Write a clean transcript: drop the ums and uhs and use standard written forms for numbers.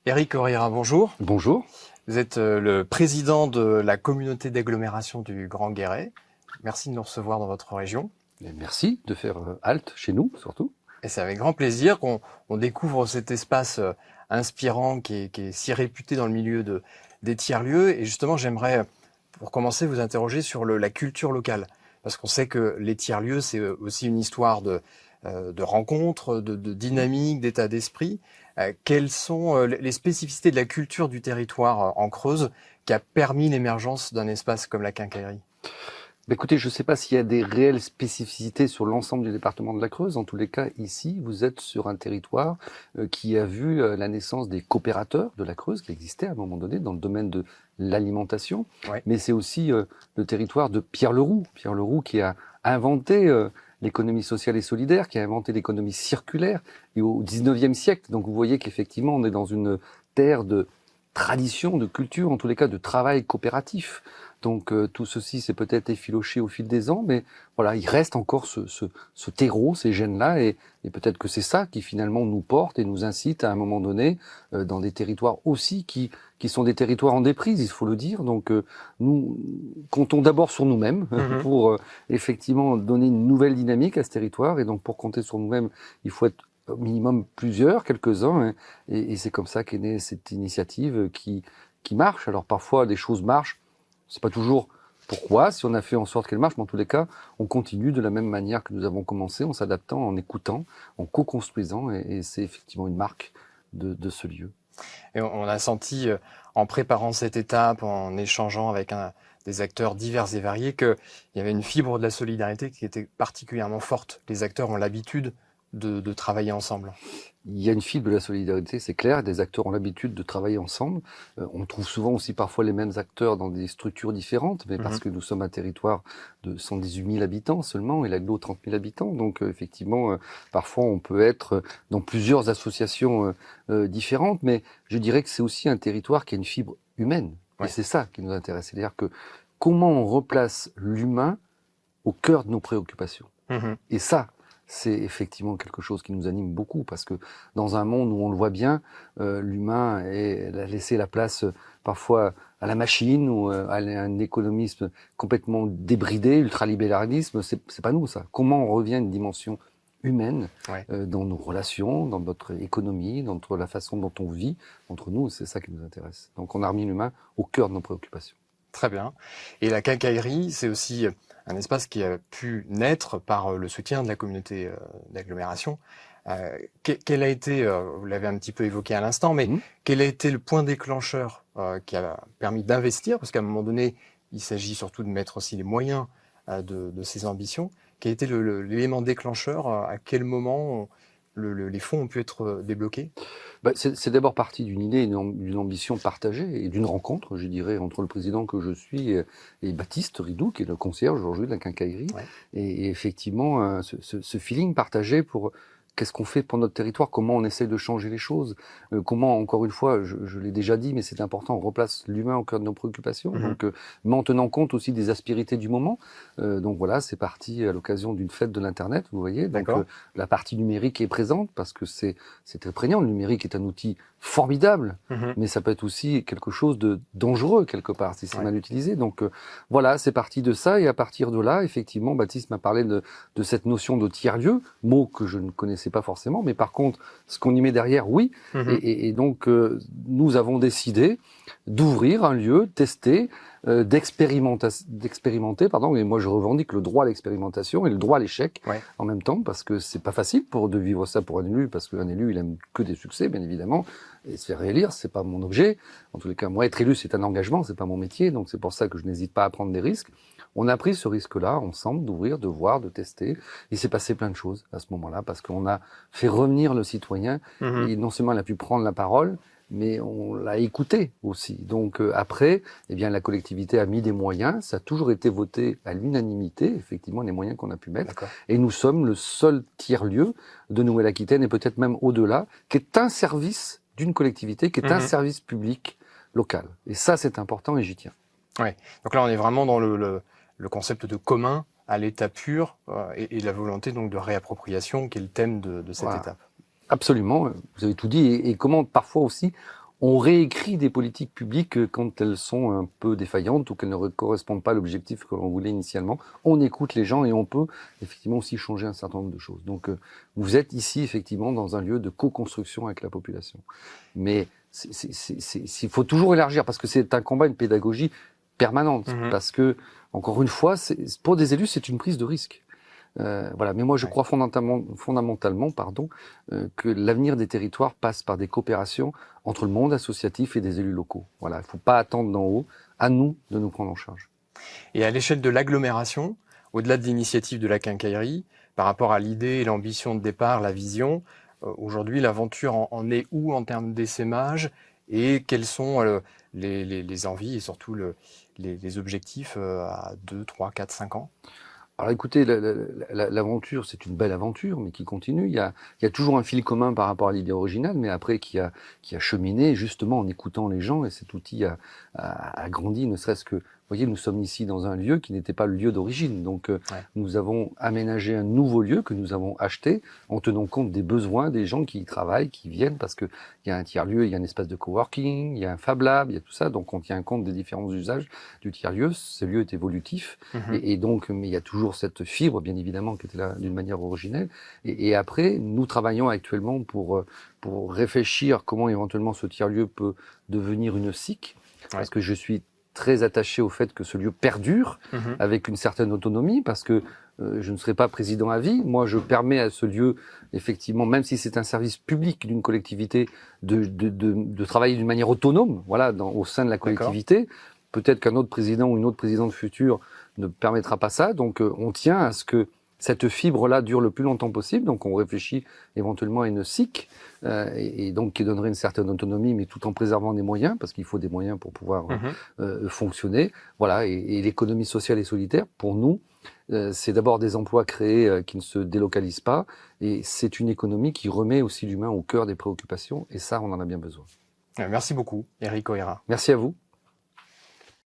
Éric Horira, bonjour. Bonjour. Vous êtes le président de la communauté d'agglomération du Grand Guéret. Merci de nous recevoir dans votre région. Et merci de faire halte chez nous, surtout. Et c'est avec grand plaisir qu'on découvre cet espace inspirant qui est si réputé dans le milieu des tiers-lieux. Et justement, j'aimerais, pour commencer, vous interroger sur la culture locale. Parce qu'on sait que les tiers-lieux, c'est aussi une histoire de rencontres, de dynamique, d'état d'esprit. Quelles sont les spécificités de la culture du territoire en Creuse qui a permis l'émergence d'un espace comme la Quincaillerie? Écoutez, je ne sais pas s'il y a des réelles spécificités sur l'ensemble du département de la Creuse. En tous les cas, ici, vous êtes sur un territoire qui a vu la naissance des coopérateurs de la Creuse, qui existaient à un moment donné dans le domaine de l'alimentation. Ouais. Mais c'est aussi le territoire de Pierre Leroux. Pierre Leroux qui a inventé l'économie sociale et solidaire, qui a inventé l'économie circulaire et au 19e siècle. Donc vous voyez qu'effectivement, on est dans une terre de tradition, de culture, en tous les cas de travail coopératif. Donc tout ceci s'est peut-être effiloché au fil des ans, mais voilà, il reste encore ce terreau, ces gènes-là, et peut-être que c'est ça qui finalement nous porte et nous incite à un moment donné dans des territoires aussi qui sont des territoires en déprise, il faut le dire. Donc nous comptons d'abord sur nous-mêmes pour effectivement donner une nouvelle dynamique à ce territoire, et donc pour compter sur nous-mêmes, il faut être au minimum plusieurs, quelques-uns, hein, et c'est comme ça qu'est née cette initiative qui marche. Alors parfois des choses marchent, c'est pas toujours pourquoi, si on a fait en sorte qu'elle marche, mais en tous les cas, on continue de la même manière que nous avons commencé, en s'adaptant, en écoutant, en co-construisant, et c'est effectivement une marque de ce lieu. Et on a senti, en préparant cette étape, en échangeant avec des acteurs divers et variés, qu'il y avait une fibre de la solidarité qui était particulièrement forte. Les acteurs ont l'habitude de travailler ensemble. Il y a une fibre de la solidarité, c'est clair. Des acteurs ont l'habitude de travailler ensemble. On trouve souvent aussi parfois les mêmes acteurs dans des structures différentes, mais parce que nous sommes un territoire de 118 000 habitants seulement, et l'aglo 30 000 habitants. Donc effectivement, parfois on peut être dans plusieurs associations différentes, mais je dirais que c'est aussi un territoire qui a une fibre humaine. Ouais. Et c'est ça qui nous intéresse. C'est-à-dire que comment on replace l'humain au cœur de nos préoccupations. Et ça, c'est effectivement quelque chose qui nous anime beaucoup, parce que dans un monde où on le voit bien, l'humain a laissé la place parfois à la machine ou à un économisme complètement débridé, ultralibéralisme. C'est pas nous ça. Comment on revient à une dimension humaine dans nos relations, dans notre économie, dans la façon dont on vit entre nous, c'est ça qui nous intéresse. Donc on a remis l'humain au cœur de nos préoccupations. Très bien. Et la Quincaillerie, c'est aussi un espace qui a pu naître par le soutien de la communauté d'agglomération. Quel a été, vous l'avez un petit peu évoqué à l'instant, mais quel a été le point déclencheur qui a permis d'investir? Parce qu'à un moment donné, il s'agit surtout de mettre aussi les moyens de ces ambitions. Quel a été l'élément déclencheur? À quel moment les fonds ont pu être débloqués? C'est d'abord parti d'une idée, d'une ambition partagée et d'une rencontre, je dirais, entre le président que je suis et Baptiste Ridoux, qui est le concierge aujourd'hui de la Quincaillerie. Ouais. Et effectivement, ce feeling partagé pour qu'est-ce qu'on fait pour notre territoire, comment on essaie de changer les choses, comment, encore une fois, je l'ai déjà dit, mais c'est important, on replace l'humain au cœur de nos préoccupations, donc, mais en tenant compte aussi des aspérités du moment. Donc voilà, c'est parti à l'occasion d'une fête de l'Internet, vous voyez. Donc la partie numérique est présente, parce que c'est très prégnant. Le numérique est un outil formidable, mais ça peut être aussi quelque chose de dangereux, quelque part, si c'est mal utilisé. Donc voilà, c'est parti de ça, et à partir de là, effectivement, Baptiste m'a parlé de cette notion de tiers-lieu, mot que je ne connaissais pas forcément, mais par contre, ce qu'on y met derrière, oui. Et donc, nous avons décidé d'ouvrir un lieu, tester, d'expérimenter, pardon. Et moi, je revendique le droit à l'expérimentation et le droit à l'échec en même temps, parce que c'est pas facile de vivre ça pour un élu, parce qu'un élu, il aime que des succès, bien évidemment, et se faire réélire, c'est pas mon objet. En tous les cas, moi, être élu, c'est un engagement, c'est pas mon métier, donc c'est pour ça que je n'hésite pas à prendre des risques. On a pris ce risque-là, ensemble, d'ouvrir, de voir, de tester. Il s'est passé plein de choses à ce moment-là, parce qu'on a fait revenir le citoyen. Et non seulement il a pu prendre la parole, mais on l'a écouté aussi. Donc après, eh bien, la collectivité a mis des moyens. Ça a toujours été voté à l'unanimité, effectivement, les moyens qu'on a pu mettre. Et nous sommes le seul tiers-lieu de Nouvelle-Aquitaine, et peut-être même au-delà, qui est un service d'une collectivité, qui est un service public local. Et ça, c'est important, et j'y tiens. Ouais. Donc là, on est vraiment dans le concept de commun à l'état pur et la volonté donc de réappropriation qui est le thème de cette étape. Absolument, vous avez tout dit. Et comment parfois aussi on réécrit des politiques publiques quand elles sont un peu défaillantes ou qu'elles ne correspondent pas à l'objectif que l'on voulait initialement. On écoute les gens et on peut effectivement aussi changer un certain nombre de choses. Donc vous êtes ici effectivement dans un lieu de co-construction avec la population. Mais il faut toujours élargir parce que c'est un combat, une pédagogie permanente. Parce que, encore une fois, pour des élus, c'est une prise de risque. Voilà. Mais moi, je crois fondamentalement, que l'avenir des territoires passe par des coopérations entre le monde associatif et des élus locaux. Voilà. Il ne faut pas attendre d'en haut. À nous de nous prendre en charge. Et à l'échelle de l'agglomération, au-delà de l'initiative de la quincaillerie, par rapport à l'idée et l'ambition de départ, la vision, aujourd'hui, l'aventure en est où en termes d'essaimage et quelles sont les envies et surtout les objectifs à 2, 3, 4, 5 ans? Alors écoutez, l'aventure, c'est une belle aventure, mais qui continue. Il y a toujours un fil commun par rapport à l'idée originale, mais après qui a cheminé justement en écoutant les gens, et cet outil a grandi, ne serait-ce que, vous voyez, nous sommes ici dans un lieu qui n'était pas le lieu d'origine. Donc nous avons aménagé un nouveau lieu que nous avons acheté en tenant compte des besoins des gens qui y travaillent, qui viennent, parce qu'il y a un tiers-lieu, il y a un espace de coworking, il y a un Fab Lab, il y a tout ça, donc on tient compte des différents usages du tiers-lieu. Ce lieu est évolutif, et donc, mais il y a toujours cette fibre, bien évidemment, qui était là d'une manière originelle. Et après, nous travaillons actuellement pour réfléchir comment éventuellement ce tiers-lieu peut devenir une SIC, parce que je suis très attaché au fait que ce lieu perdure avec une certaine autonomie, parce que je ne serai pas président à vie. Moi, je permets à ce lieu, effectivement, même si c'est un service public d'une collectivité, de travailler d'une manière autonome, voilà, au sein de la collectivité. Peut-être qu'un autre président ou une autre présidente future ne permettra pas ça. Donc, on tient à ce que cette fibre-là dure le plus longtemps possible. Donc, on réfléchit éventuellement à une SIC, et donc qui donnerait une certaine autonomie, mais tout en préservant des moyens, parce qu'il faut des moyens pour pouvoir fonctionner. Voilà. Et l'économie sociale et solidaire, pour nous, c'est d'abord des emplois créés qui ne se délocalisent pas, et c'est une économie qui remet aussi l'humain au cœur des préoccupations, et ça, on en a bien besoin. Merci beaucoup, Éric O'Hara. Merci à vous.